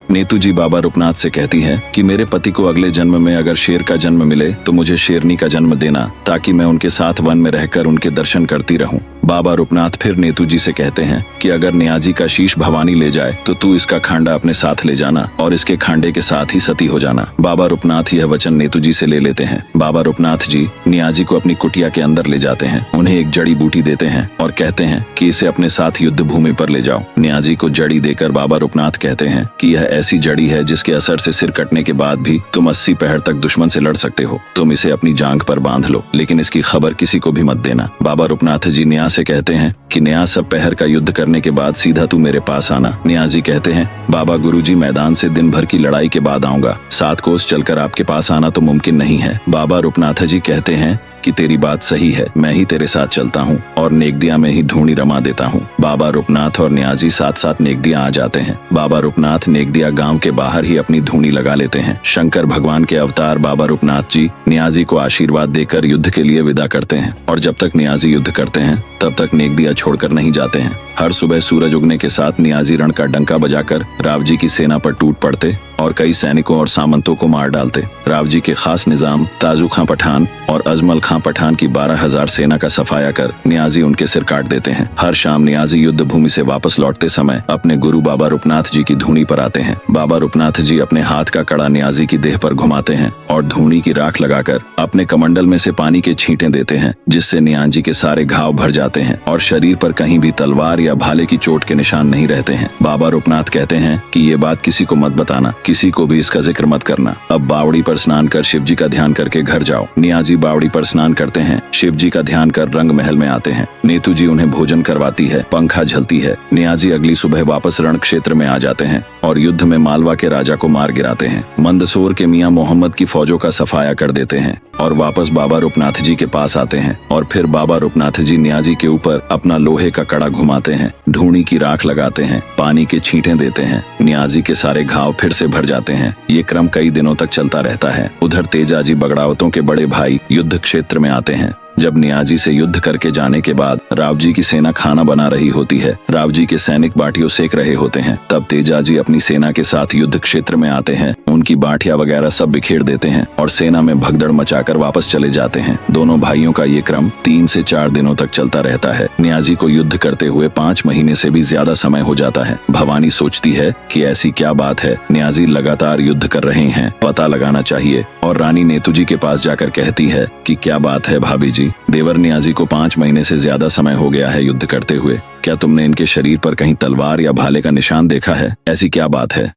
नेतू जी बाबा रूपनाथ से कहती है कि मेरे पति को अगले जन्म में अगर शेर का जन्म मिले तो मुझे शेरनी का जन्म देना, ताकि मैं उनके साथ वन में रहकर उनके दर्शन करती रहूं। बाबा रूपनाथ फिर नेतू जी से कहते हैं कि अगर नियाजी का शीश भवानी ले जाए तो तू इसका खांडा अपने साथ ले जाना और इसके खांडे के साथ ही सती हो जाना। बाबा रूपनाथ यह वचन नेतू जी से ले लेते हैं। बाबा रूपनाथ जी नियाजी को अपनी कुटिया के अंदर ले जाते हैं, उन्हें एक जड़ी बूटी देते हैं और कहते हैं कि इसे अपने साथ युद्ध भूमि पर ले जाओ। नियाजी को जड़ी देकर बाबा रूपनाथ कहते हैं कि यह ऐसी जड़ी है जिसके असर से सिर कटने के बाद भी तुम 80 पहर तक दुश्मन से लड़ सकते हो। तुम इसे अपनी जांघ पर बांध लो, लेकिन इसकी खबर किसी को भी मत देना। बाबा रूपनाथ जी न्याज से कहते हैं कि न्याज सब पहर का युद्ध करने के बाद सीधा तू मेरे पास आना। न्याजी कहते हैं बाबा गुरुजी मैदान से दिन भर की लड़ाई के बाद आऊंगा, 7 कोस चलकर आपके पास आना तो मुमकिन नहीं है। बाबा रूपनाथ जी कहते हैं कि तेरी बात सही है, मैं ही तेरे साथ चलता हूँ और नेगदिया में ही धूणी रमा देता हूँ। बाबा रूपनाथ और नियाजी साथ साथ नेगदिया आ जाते हैं। बाबा रूपनाथ नेगदिया गांव के बाहर ही अपनी धूणी लगा लेते हैं। शंकर भगवान के अवतार बाबा रूपनाथ जी नियाजी को आशीर्वाद देकर युद्ध के लिए विदा करते हैं और जब तक नियाजी युद्ध करते हैं तब तक नेगदिया छोड़कर नहीं जाते हैं। हर सुबह सूरज उगने के साथ नियाजी रण का डंका बजाकर राव जी की सेना पर टूट पड़ते और कई सैनिकों और सामंतों को मार डालते। राव जी के खास निजाम ताजू खां पठान और अजमल खां पठान की 12,000 सेना का सफाया कर नियाजी उनके सिर काट देते हैं। हर शाम नियाजी युद्ध भूमि से वापस लौटते समय अपने गुरु बाबा रूपनाथ जी की धूनी पर आते हैं। बाबा रूपनाथ जी अपने हाथ का कड़ा नियाजी की देह पर घुमाते हैं और धूनी की राख लगाकर अपने कमंडल में से पानी के छींटे देते हैं, जिससे नियाजी के सारे घाव भर जाते हैं और शरीर पर कहीं भी तलवार या भाले की चोट के निशान नहीं रहते हैं। बाबा रूपनाथ कहते हैं कि ये बात किसी को मत बताना, किसी को भी इसका जिक्र मत करना। अब बावड़ी पर स्नान कर शिव जी का ध्यान करके घर जाओ। नियाजी बावड़ी पर स्नान करते हैं, शिव जी का ध्यान कर रंग महल में आते हैं। नेतू जी उन्हें भोजन करवाती है, पंखा झलती है। नियाजी अगली सुबह वापस रण क्षेत्र में आ जाते हैं और युद्ध में मालवा के राजा को मार गिराते हैं। मंदसौर के मियाँ मोहम्मद की फौजों का सफाया कर देते हैं और वापस बाबा रूपनाथ जी के पास आते हैं और फिर बाबा रूपनाथ जी नियाजी के ऊपर अपना लोहे का कड़ा घुमाते हैं, धूनी की राख लगाते हैं, पानी के छींटे देते हैं। नियाजी के सारे घाव फिर से भर जाते हैं। ये क्रम कई दिनों तक चलता रहता है। उधर तेजाजी बगड़ावतों के बड़े भाई युद्ध क्षेत्र में आते हैं। जब नियाजी से युद्ध करके जाने के बाद राव जी की सेना खाना बना रही होती है, राव जी के सैनिक बाटियों सेक रहे होते हैं, तब तेजाजी अपनी सेना के साथ युद्ध क्षेत्र में आते हैं, उनकी बाटियां वगैरह सब बिखेर देते हैं और सेना में भगदड़ मचाकर वापस चले जाते हैं। दोनों भाइयों का ये क्रम 3 से 4 दिनों तक चलता रहता है। नियाजी को युद्ध करते हुए 5 महीने से भी ज्यादा समय हो जाता है। भवानी सोचती है कि ऐसी क्या बात है, नियाजी लगातार युद्ध कर रहे हैं, पता लगाना चाहिए और रानी नेतू जी के पास जाकर कहती है कि क्या बात है भाभी जी, देवर नियाजी को 5 महीने से ज्यादा समय हो गया है युद्ध करते हुए, क्या तुमने इनके शरीर पर कहीं तलवार या भाले का निशान देखा है? ऐसी क्या बात है?